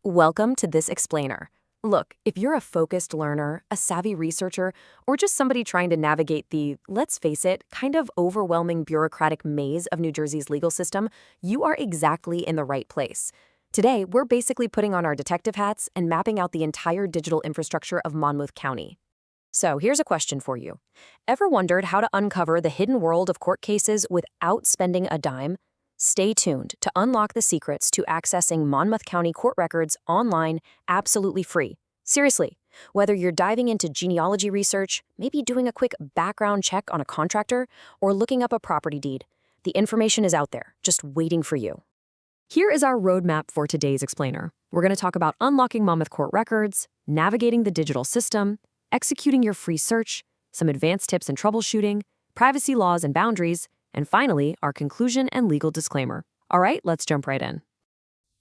Welcome to This Explainer. Look, if you're a focused learner, a savvy researcher, or just somebody trying to navigate the, let's face it, kind of overwhelming bureaucratic maze of New Jersey's legal system, you are exactly in the right place. Today, we're basically putting on our detective hats and mapping out the entire digital infrastructure of Monmouth County. So here's a question for you. Ever wondered how to uncover the hidden world of court cases without spending a dime? Stay tuned to unlock the secrets to accessing Monmouth County court records online absolutely free. Seriously, whether you're diving into genealogy research, maybe doing a quick background check on a contractor, or looking up a property deed, the information is out there, just waiting for you. Here is our roadmap for today's explainer. We're going to talk about unlocking Monmouth court records, navigating the digital system, executing your free search, some advanced tips and troubleshooting, privacy laws and boundaries, and finally, our conclusion and legal disclaimer. All right, let's jump right in.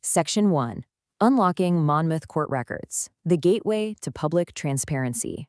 Section 1. Unlocking Monmouth Court Records, the gateway to public transparency.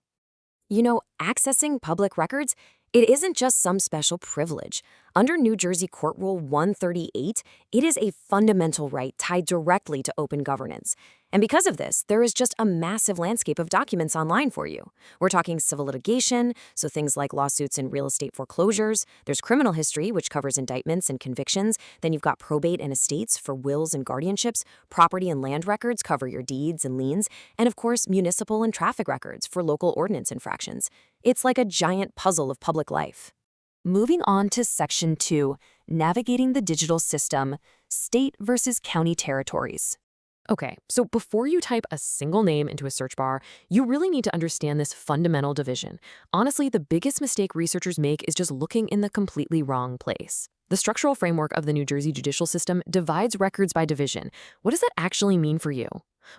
You know, accessing public records, it isn't just some special privilege. Under New Jersey Court Rule 138, it is a fundamental right tied directly to open governance. And because of this, there is just a massive landscape of documents online for you. We're talking civil litigation, so things like lawsuits and real estate foreclosures. There's criminal history, which covers indictments and convictions. Then you've got probate and estates for wills and guardianships. Property and land records cover your deeds and liens. And of course, municipal and traffic records for local ordinance infractions. It's like a giant puzzle of public life. Moving on to Section 2, Navigating the Digital System, State versus County Territories. Okay, so before you type a single name into a search bar, you really need to understand this fundamental division. Honestly, the biggest mistake researchers make is just looking in the completely wrong place. The structural framework of the New Jersey judicial system divides records by division. What does that actually mean for you?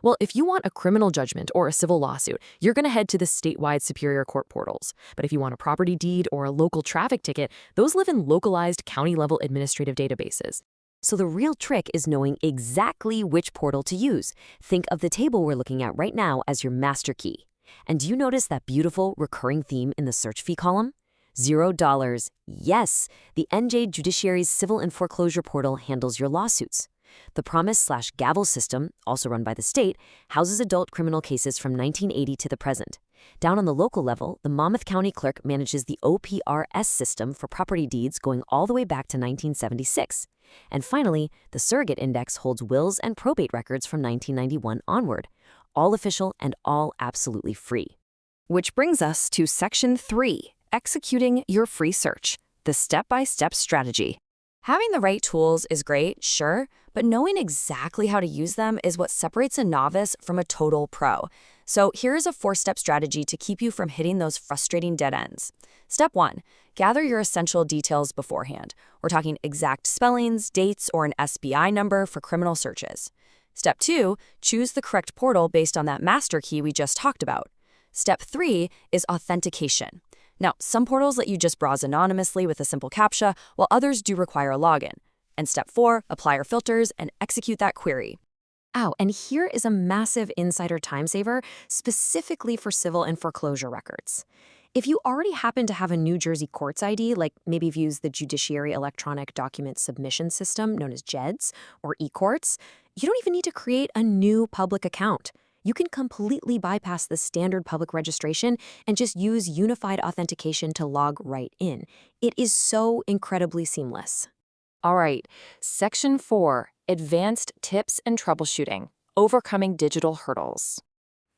Well, if you want a criminal judgment or a civil lawsuit, you're going to head to the statewide Superior Court portals. But if you want a property deed or a local traffic ticket, those live in localized county-level administrative databases. So the real trick is knowing exactly which portal to use. Think of the table we're looking at right now as your master key. And do you notice that beautiful recurring theme in the search fee column? $0. Yes, the NJ Judiciary's Civil and Foreclosure portal handles your lawsuits. The Promise/Gavel system, also run by the state, houses adult criminal cases from 1980 to the present. Down on the local level, the Monmouth County clerk manages the OPRS system for property deeds going all the way back to 1976. And finally, the Surrogate Index holds wills and probate records from 1991 onward, all official and all absolutely free. Which brings us to Section 3, Executing Your Free Search, the step-by-step strategy. Having the right tools is great, sure, but knowing exactly how to use them is what separates a novice from a total pro. So here's a 4-step strategy to keep you from hitting those frustrating dead ends. Step 1, gather your essential details beforehand. We're talking exact spellings, dates, or an SBI number for criminal searches. Step 2, choose the correct portal based on that master key we just talked about. Step 3 is authentication. Now, some portals let you just browse anonymously with a simple CAPTCHA, while others do require a login. And Step 4, apply your filters and execute that query. Oh, and here is a massive insider time saver specifically for civil and foreclosure records. If you already happen to have a New Jersey Courts ID, like maybe you've used the Judiciary Electronic Document Submission System, known as JEDS, or eCourts, you don't even need to create a new public account. You can completely bypass the standard public registration and just use unified authentication to log right in. It is so incredibly seamless. All right, Section 4, Advanced Tips and Troubleshooting, Overcoming Digital Hurdles.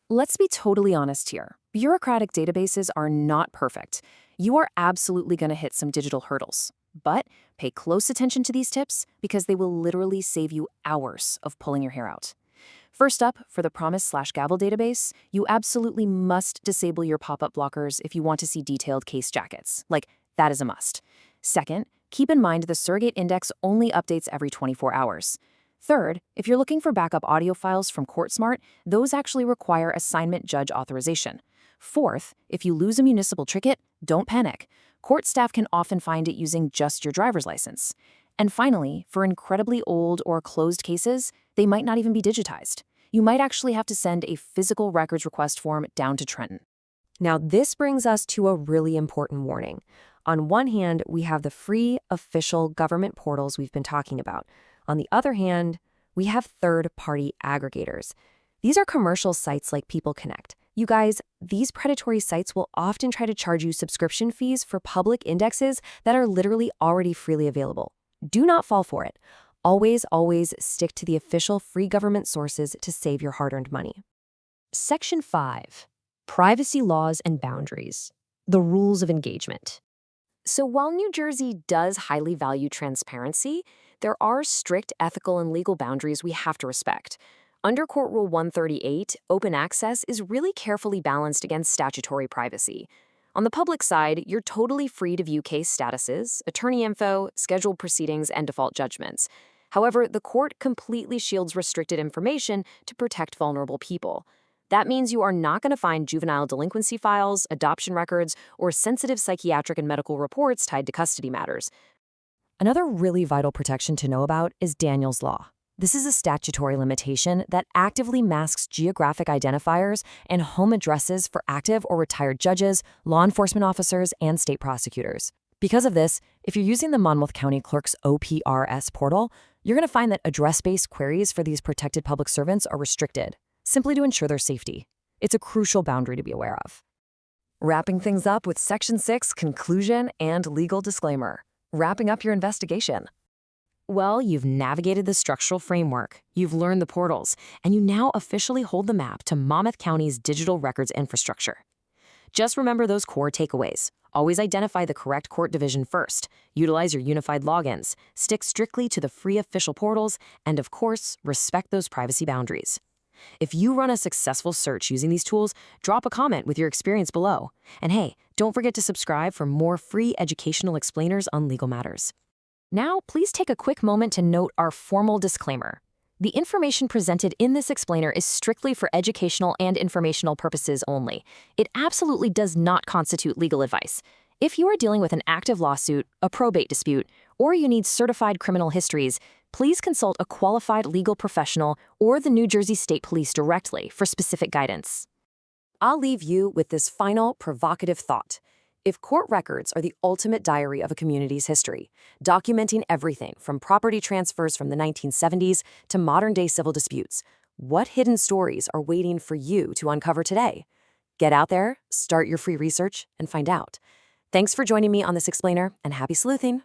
Let's be totally honest here. Bureaucratic databases are not perfect. You are absolutely going to hit some digital hurdles. But pay close attention to these tips because they will literally save you hours of pulling your hair out. First up, for the Promise/Gavel database, you absolutely must disable your pop-up blockers if you want to see detailed case jackets. Like, that is a must. Second, keep in mind the Surrogate Index only updates every 24 hours. Third, if you're looking for backup audio files from CourtSmart, those actually require assignment judge authorization. Fourth, if you lose a municipal ticket, don't panic. Court staff can often find it using just your driver's license. And finally, for incredibly old or closed cases, they might not even be digitized. You might actually have to send a physical records request form down to Trenton. Now, this brings us to a really important warning. On one hand, we have the free, official government portals we've been talking about. On the other hand, We have third-party aggregators. These are commercial sites like People Connect. You guys, these predatory sites will often try to charge you subscription fees for public indexes that are literally already freely available. Do not fall for it. Always, always stick to the official free government sources to save your hard-earned money. Section 5. Privacy Laws and Boundaries. The Rules of Engagement. So while New Jersey does highly value transparency, there are strict ethical and legal boundaries we have to respect. Under Court Rule 138, open access is really carefully balanced against statutory privacy. On the public side, you're totally free to view case statuses, attorney info, scheduled proceedings, and default judgments. However, the court completely shields restricted information to protect vulnerable people. That means you are not going to find juvenile delinquency files, adoption records, or sensitive psychiatric and medical reports tied to custody matters. Another really vital protection to know about is Daniel's Law. This is a statutory limitation that actively masks geographic identifiers and home addresses for active or retired judges, law enforcement officers, and state prosecutors. Because of this, if you're using the Monmouth County Clerk's OPRS portal, you're going to find that address-based queries for these protected public servants are restricted, simply to ensure their safety. It's a crucial boundary to be aware of. Wrapping things up with Section 6 conclusion and legal disclaimer. Wrapping up your investigation. Well, you've navigated the structural framework, you've learned the portals, and you now officially hold the map to Monmouth County's digital records infrastructure. Just remember those core takeaways. Always identify the correct court division first, utilize your unified logins, stick strictly to the free official portals, and of course, respect those privacy boundaries. If you run a successful search using these tools, drop a comment with your experience below. And hey, don't forget to subscribe for more free educational explainers on legal matters. Now, please take a quick moment to note our formal disclaimer. The information presented in this explainer is strictly for educational and informational purposes only. It absolutely does not constitute legal advice. If you are dealing with an active lawsuit, a probate dispute, or you need certified criminal histories, please consult a qualified legal professional or the New Jersey State Police directly for specific guidance. I'll leave you with this final provocative thought. If court records are the ultimate diary of a community's history, documenting everything from property transfers from the 1970s to modern-day civil disputes, what hidden stories are waiting for you to uncover today? Get out there, start your free research, and find out. Thanks for joining me on this explainer, and happy sleuthing!